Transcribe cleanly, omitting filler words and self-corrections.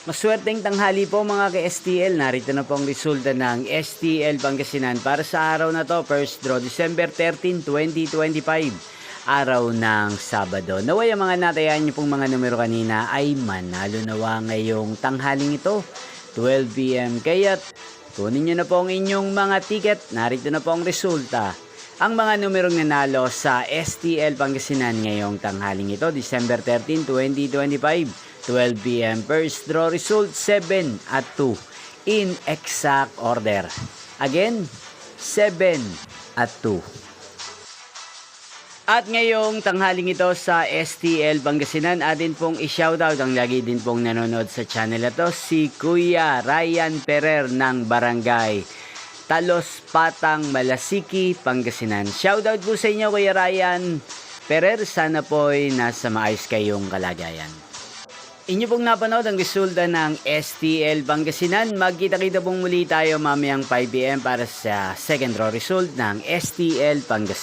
Maswerteng tanghali po mga ka-STL. Narito na po ang resulta ng STL Pangasinan para sa araw na to, first draw December 13, 2025. Araw ng Sabado. Naway ang mga natayan niyo pong mga numero kanina ay manalo nawa ngayong tanghaling ito, 12 PM. Kaya't kunin niyo na po ang inyong mga ticket. Narito na po ang resulta. Ang mga numerong nanalo sa STL Pangasinan ngayong tanghaling ito, December 13, 2025. 12 PM. First draw result 7 at 2 in exact order. Again, 7 at 2. At ngayong tanghaling ito sa STL Pangasinan, atin pong i-shoutout ang lagi din pong nanonood sa channel na to, si Kuya Ryan Ferrer ng Barangay Talos Patang, Malasiki, Pangasinan. Shoutout po sa inyo Kuya Ryan Ferrer, sana po'y nasa maayos kayong kalagayan. Inyo pong napanood ang resulta ng STL Pangasinan. Magkita-kita pong muli tayo mamayang 5 PM para sa second draw result ng STL Pangasinan.